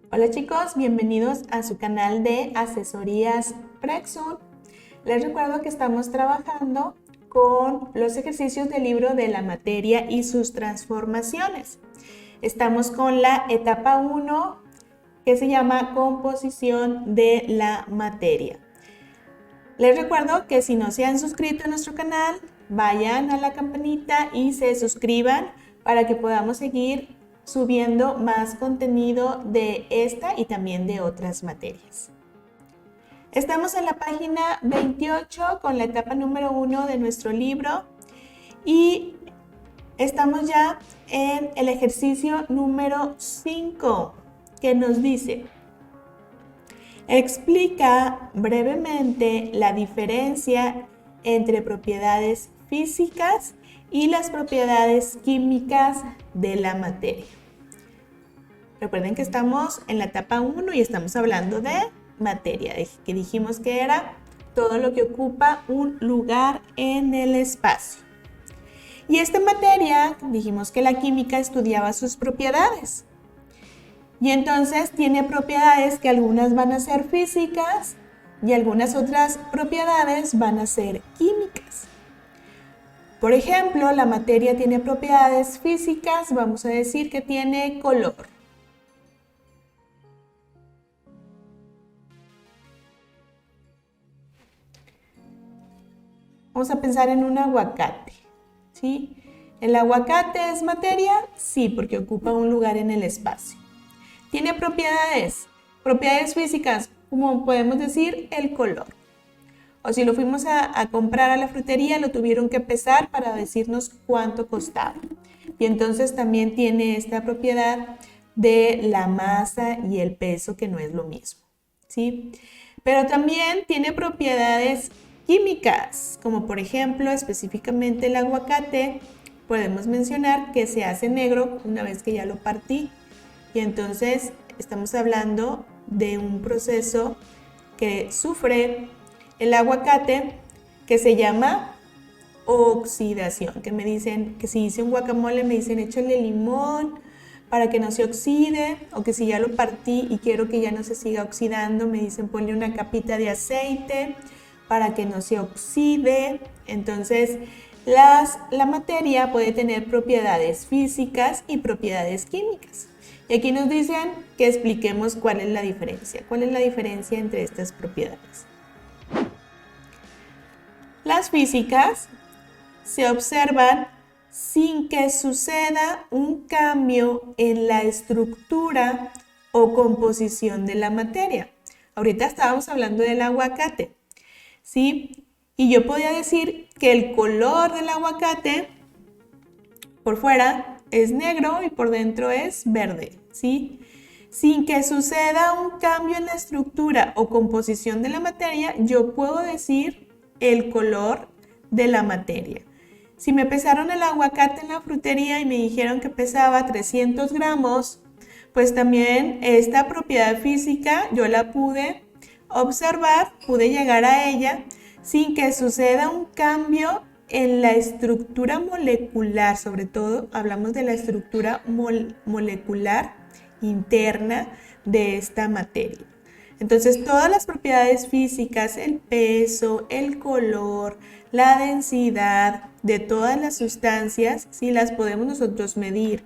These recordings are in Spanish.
Hola chicos, bienvenidos a su canal de Asesorías Prexun. Les recuerdo que estamos trabajando con los ejercicios del libro de la materia y sus transformaciones. Estamos con la etapa 1 que se llama composición de la materia. Les recuerdo que si no se han suscrito a nuestro canal, vayan a la campanita y se suscriban para que podamos seguir subiendo más contenido de esta y también de otras materias. Estamos en la página 28 con la etapa número 1 de nuestro libro y estamos ya en el ejercicio número 5 que nos dice: explica brevemente la diferencia entre propiedades físicas y las propiedades químicas de la materia. Recuerden que estamos en la etapa 1 y estamos hablando de materia, que dijimos que era todo lo que ocupa un lugar en el espacio. Y esta materia, dijimos que la química estudiaba sus propiedades. Y entonces tiene propiedades que algunas van a ser físicas y algunas otras propiedades van a ser químicas. Por ejemplo, la materia tiene propiedades físicas, vamos a decir que tiene color. Vamos a pensar en un aguacate, ¿sí? ¿El aguacate es materia? Sí, porque ocupa un lugar en el espacio. Tiene propiedades físicas, como podemos decir, el color. O si lo fuimos a comprar a la frutería, lo tuvieron que pesar para decirnos cuánto costaba. Y entonces también tiene esta propiedad de la masa y el peso, que no es lo mismo, ¿sí? Pero también tiene propiedades químicas, como por ejemplo, específicamente el aguacate. Podemos mencionar que se hace negro una vez que ya lo partí. Y entonces estamos hablando de un proceso que sufre el aguacate que se llama oxidación. Que me dicen que si hice un guacamole me dicen échale limón para que no se oxide, o que si ya lo partí y quiero que ya no se siga oxidando, me dicen ponle una capita de aceite para que no se oxide. Entonces la materia puede tener propiedades físicas y propiedades químicas. Y aquí nos dicen que expliquemos cuál es la diferencia. ¿Cuál es la diferencia entre estas propiedades? Las físicas se observan sin que suceda un cambio en la estructura o composición de la materia. Ahorita estábamos hablando del aguacate, ¿sí? Y yo podía decir que el color del aguacate por fuera es negro y por dentro es verde, ¿sí? Sin que suceda un cambio en la estructura o composición de la materia, yo puedo decir el color de la materia. Si me pesaron el aguacate en la frutería y me dijeron que pesaba 300 gramos, pues también esta propiedad física yo la pude observar, pude llegar a ella sin que suceda un cambio en la estructura molecular. Sobre todo hablamos de la estructura molecular interna de esta materia. Entonces todas las propiedades físicas, el peso, el color, la densidad de todas las sustancias, sí las podemos nosotros medir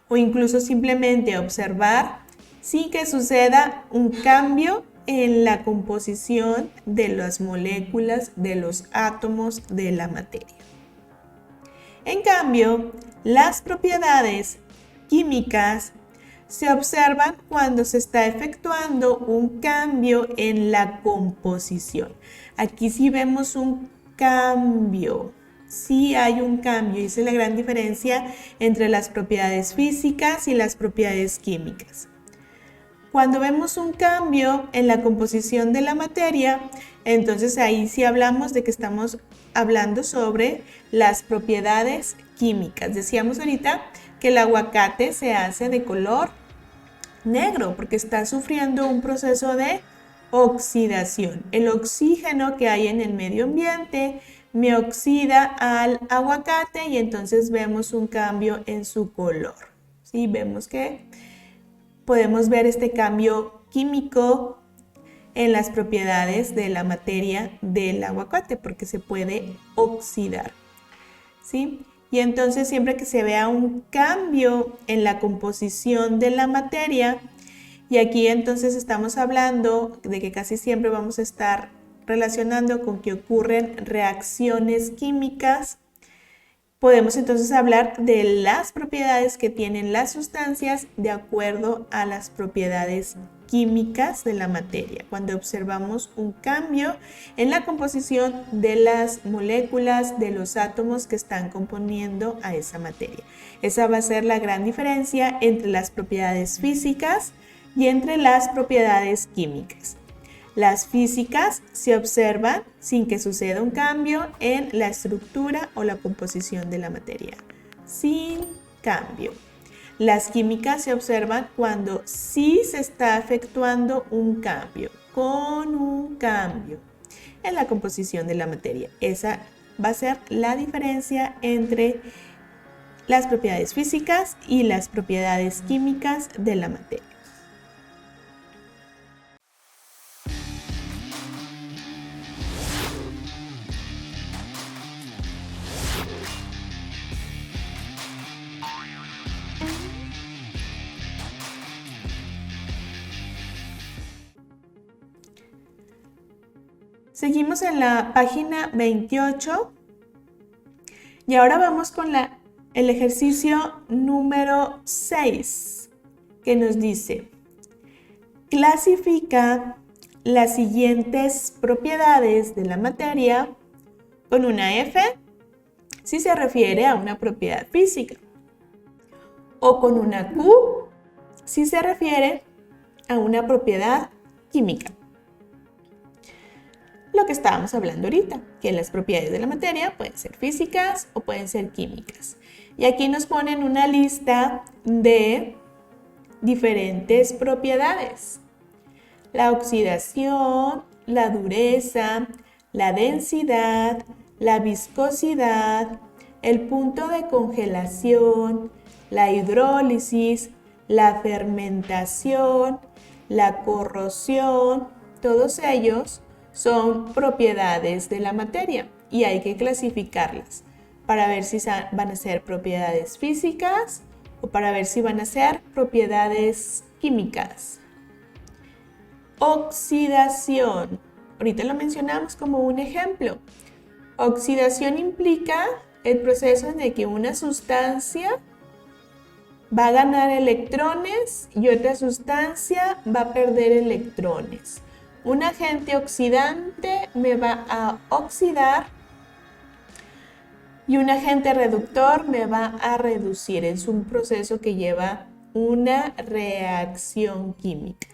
o incluso simplemente observar sin que suceda un cambio en la composición de las moléculas, de los átomos de la materia. En cambio, las propiedades químicas se observan cuando se está efectuando un cambio en la composición. Aquí sí vemos un cambio, sí hay un cambio, y esa es la gran diferencia entre las propiedades físicas y las propiedades químicas. Cuando vemos un cambio en la composición de la materia, entonces ahí sí hablamos de que estamos hablando sobre las propiedades químicas. Decíamos ahorita que el aguacate se hace de color negro porque está sufriendo un proceso de oxidación. El oxígeno que hay en el medio ambiente me oxida al aguacate y entonces vemos un cambio en su color. ¿Sí? Vemos que podemos ver este cambio químico en las propiedades de la materia del aguacate, porque se puede oxidar, ¿sí? Y entonces siempre que se vea un cambio en la composición de la materia, y aquí entonces estamos hablando de que casi siempre vamos a estar relacionando con que ocurren reacciones químicas, podemos entonces hablar de las propiedades que tienen las sustancias de acuerdo a las propiedades químicas de la materia, cuando observamos un cambio en la composición de las moléculas, de los átomos que están componiendo a esa materia. Esa va a ser la gran diferencia entre las propiedades físicas y entre las propiedades químicas. Las físicas se observan sin que suceda un cambio en la estructura o la composición de la materia. Sin cambio. Las químicas se observan cuando sí se está efectuando un cambio, con un cambio en la composición de la materia. Esa va a ser la diferencia entre las propiedades físicas y las propiedades químicas de la materia. Seguimos en la página 28 y ahora vamos con el ejercicio número 6, que nos dice: clasifica las siguientes propiedades de la materia con una F si se refiere a una propiedad física, o con una Q si se refiere a una propiedad química. Lo que estábamos hablando ahorita, que las propiedades de la materia pueden ser físicas o pueden ser químicas. Y aquí nos ponen una lista de diferentes propiedades: la oxidación, la dureza, la densidad, la viscosidad, el punto de congelación, la hidrólisis, la fermentación, la corrosión. Todos ellos son propiedades de la materia y hay que clasificarlas para ver si van a ser propiedades físicas o para ver si van a ser propiedades químicas. Oxidación. Ahorita lo mencionamos como un ejemplo. Oxidación implica el proceso en el que una sustancia va a ganar electrones y otra sustancia va a perder electrones. Un agente oxidante me va a oxidar y un agente reductor me va a reducir. Es un proceso que lleva una reacción química.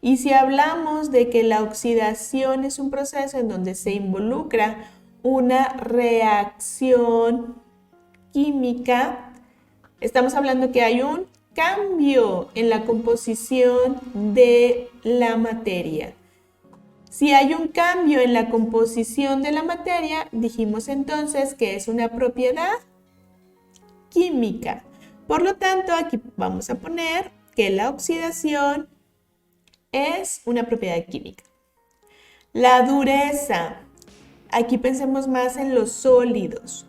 Y si hablamos de que la oxidación es un proceso en donde se involucra una reacción química, estamos hablando que hay un cambio en la composición de la materia. Si hay un cambio en la composición de la materia, dijimos entonces que es una propiedad química. Por lo tanto, aquí vamos a poner que la oxidación es una propiedad química. La dureza. Aquí pensemos más en los sólidos.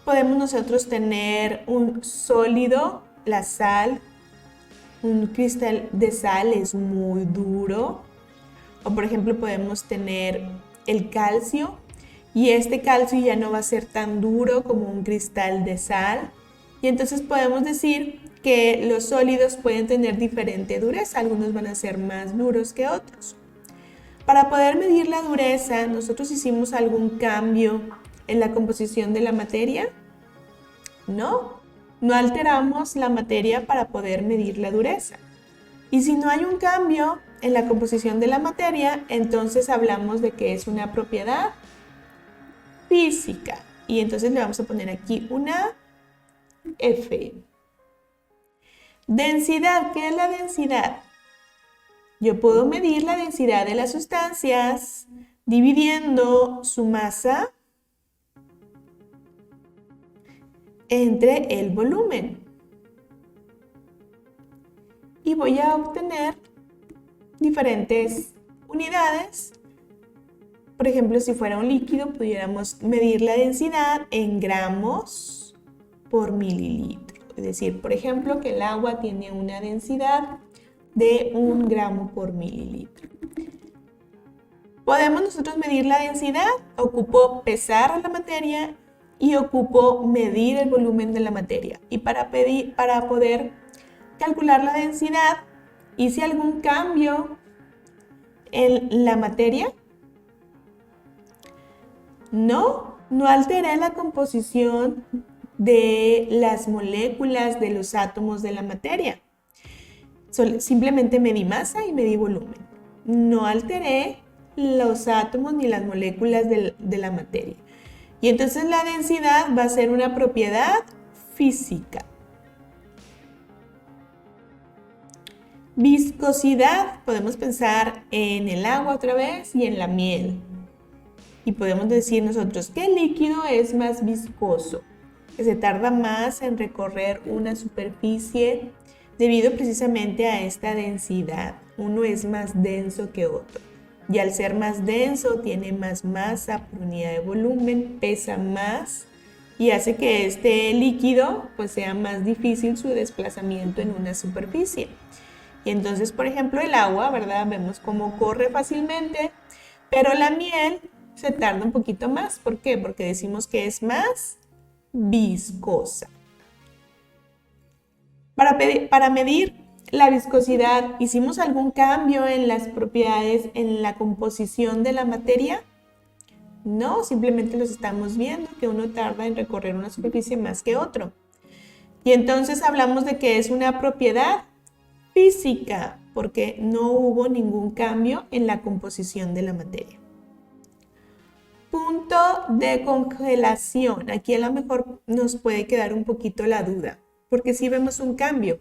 Podemos nosotros tener un sólido, la sal. Un cristal de sal es muy duro. O por ejemplo podemos tener el calcio y este calcio ya no va a ser tan duro como un cristal de sal. Y entonces podemos decir que los sólidos pueden tener diferente dureza. Algunos van a ser más duros que otros. Para poder medir la dureza, ¿nosotros hicimos algún cambio en la composición de la materia? No, no alteramos la materia para poder medir la dureza. Y si no hay un cambio en la composición de la materia, entonces hablamos de que es una propiedad física. Y entonces le vamos a poner aquí una F. Densidad. ¿Qué es la densidad? Yo puedo medir la densidad de las sustancias dividiendo su masa entre el volumen. y voy a obtener diferentes unidades. Por ejemplo, si fuera un líquido, pudiéramos medir la densidad en gramos por mililitro. Es decir, por ejemplo, que el agua tiene una densidad de 1 gramo por mililitro. Podemos nosotros medir la densidad, ocupo pesar la materia y ocupo medir el volumen de la materia. Y para poder calcular la densidad, hice algún cambio en la materia. No alteré la composición de las moléculas de los átomos de la materia. Simplemente medí masa y medí volumen. No alteré los átomos ni las moléculas de la materia. Y entonces la densidad va a ser una propiedad física. Viscosidad, podemos pensar en el agua otra vez y en la miel. Y podemos decir nosotros que el líquido es más viscoso, que se tarda más en recorrer una superficie debido precisamente a esta densidad. Uno es más denso que otro. Y al ser más denso, tiene más masa por unidad de volumen, pesa más y hace que este líquido pues sea más difícil su desplazamiento en una superficie. Y entonces, por ejemplo, el agua, ¿verdad? Vemos cómo corre fácilmente, pero la miel se tarda un poquito más. ¿Por qué? Porque decimos que es más viscosa. Para medir la viscosidad, ¿hicimos algún cambio en las propiedades, en la composición de la materia? No, simplemente los estamos viendo, que uno tarda en recorrer una superficie más que otro. Y entonces hablamos de que es una propiedad física, porque no hubo ningún cambio en la composición de la materia. Punto de congelación. Aquí a lo mejor nos puede quedar un poquito la duda, porque sí vemos un cambio.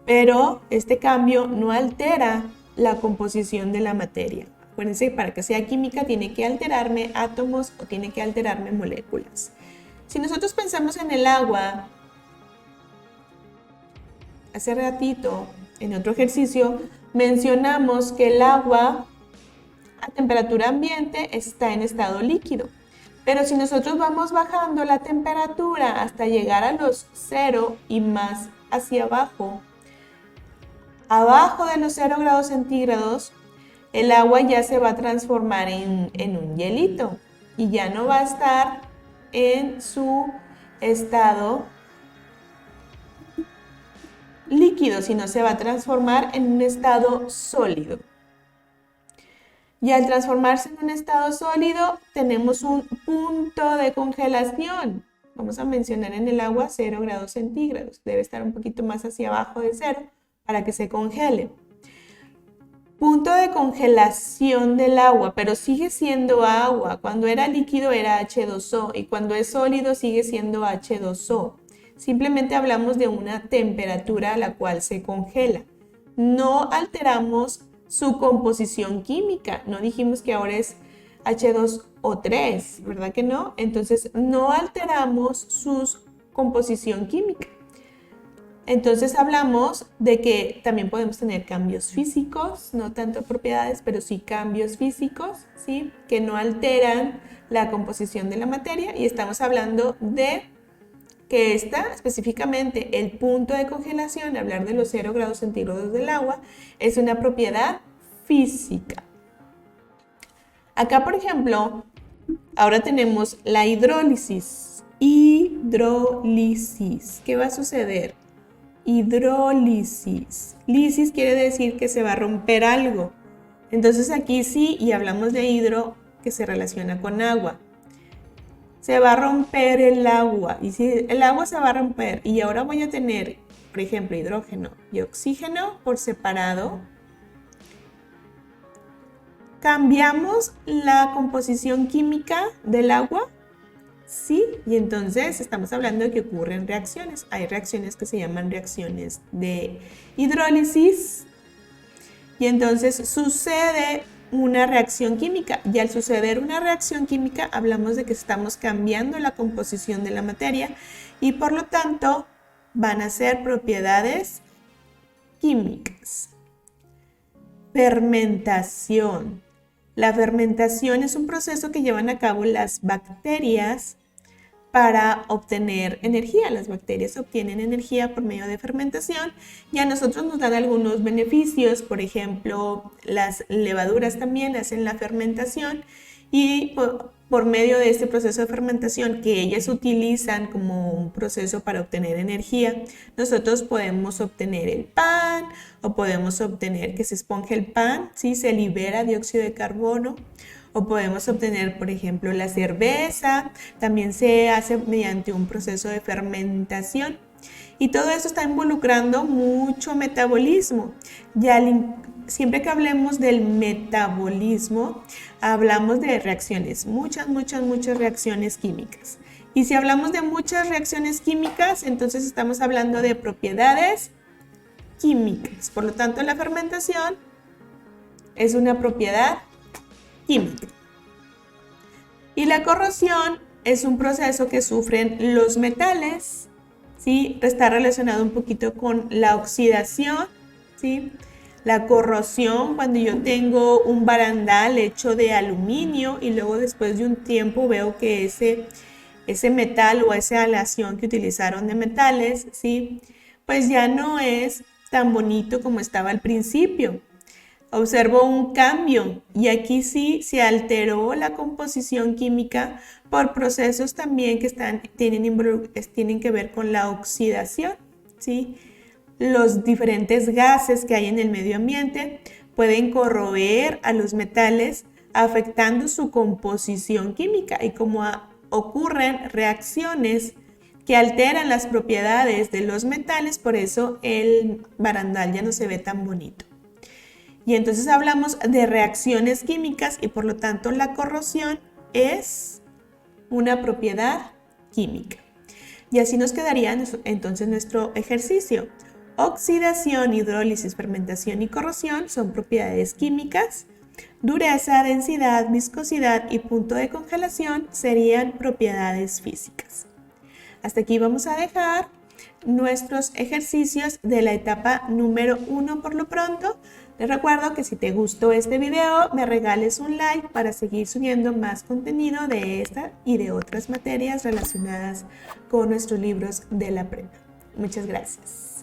Pero este cambio no altera la composición de la materia. Acuérdense, para que sea química tiene que alterarme átomos o tiene que alterarme moléculas. Si nosotros pensamos en el agua, hace ratito, en otro ejercicio, mencionamos que el agua a temperatura ambiente está en estado líquido. Pero si nosotros vamos bajando la temperatura hasta llegar a los 0 y más hacia abajo, abajo de los 0 grados centígrados, el agua ya se va a transformar en un hielito y ya no va a estar en su estado líquido, sino se va a transformar en un estado sólido. Y al transformarse en un estado sólido, tenemos un punto de congelación. Vamos a mencionar en el agua 0 grados centígrados. Debe estar un poquito más hacia abajo de 0 para que se congele. Punto de congelación del agua, pero sigue siendo agua. Cuando era líquido era H2O y cuando es sólido sigue siendo H2O. Simplemente hablamos de una temperatura a la cual se congela. No alteramos su composición química. No dijimos que ahora es H2O3, ¿verdad que no? Entonces no alteramos su composición química. Entonces hablamos de que también podemos tener cambios físicos, no tanto propiedades, pero sí cambios físicos, ¿sí? Que no alteran la composición de la materia y estamos hablando de que específicamente el punto de congelación, hablar de los 0 grados centígrados del agua, es una propiedad física. Acá, por ejemplo, ahora tenemos la hidrólisis. Hidrólisis. ¿Qué va a suceder? Hidrólisis. Lisis quiere decir que se va a romper algo. Entonces aquí sí, y hablamos de hidro, que se relaciona con agua. Se va a romper el agua. Y si el agua se va a romper y ahora voy a tener, por ejemplo, hidrógeno y oxígeno por separado, ¿cambiamos la composición química del agua? Sí, y entonces estamos hablando de que ocurren reacciones. Hay reacciones que se llaman reacciones de hidrólisis y entonces sucede una reacción química y al suceder una reacción química hablamos de que estamos cambiando la composición de la materia y por lo tanto van a ser propiedades químicas. Fermentación. La fermentación es un proceso que llevan a cabo las bacterias para obtener energía. Las bacterias obtienen energía por medio de fermentación y a nosotros nos dan algunos beneficios. Por ejemplo, las levaduras también hacen la fermentación y por medio de este proceso de fermentación que ellas utilizan como un proceso para obtener energía, nosotros podemos obtener el pan o podemos obtener que se esponje el pan, ¿sí? Se libera dióxido de carbono. O podemos obtener, por ejemplo, la cerveza, también se hace mediante un proceso de fermentación. Y todo eso está involucrando mucho metabolismo. Siempre que hablemos del metabolismo, hablamos de reacciones, muchas reacciones químicas. Y si hablamos de muchas reacciones químicas, entonces estamos hablando de propiedades químicas. Por lo tanto, la fermentación es una propiedad química. Y la corrosión es un proceso que sufren los metales, ¿sí? Está relacionado un poquito con la oxidación, ¿sí? La corrosión, cuando yo tengo un barandal hecho de aluminio y luego después de un tiempo veo que ese metal o esa aleación que utilizaron de metales, ¿sí? Pues ya no es tan bonito como estaba al principio. Observo un cambio y aquí sí se alteró la composición química por procesos también que tienen que ver con la oxidación, ¿sí? Los diferentes gases que hay en el medio ambiente pueden corroer a los metales afectando su composición química y como ocurren reacciones que alteran las propiedades de los metales, por eso el barandal ya no se ve tan bonito. Y entonces hablamos de reacciones químicas y por lo tanto la corrosión es una propiedad química. Y así nos quedaría entonces nuestro ejercicio. Oxidación, hidrólisis, fermentación y corrosión son propiedades químicas. Dureza, densidad, viscosidad y punto de congelación serían propiedades físicas. Hasta aquí vamos a dejar nuestros ejercicios de la etapa número 1 por lo pronto. Les recuerdo que si te gustó este video, me regales un like para seguir subiendo más contenido de esta y de otras materias relacionadas con nuestros libros de la prepa. Muchas gracias.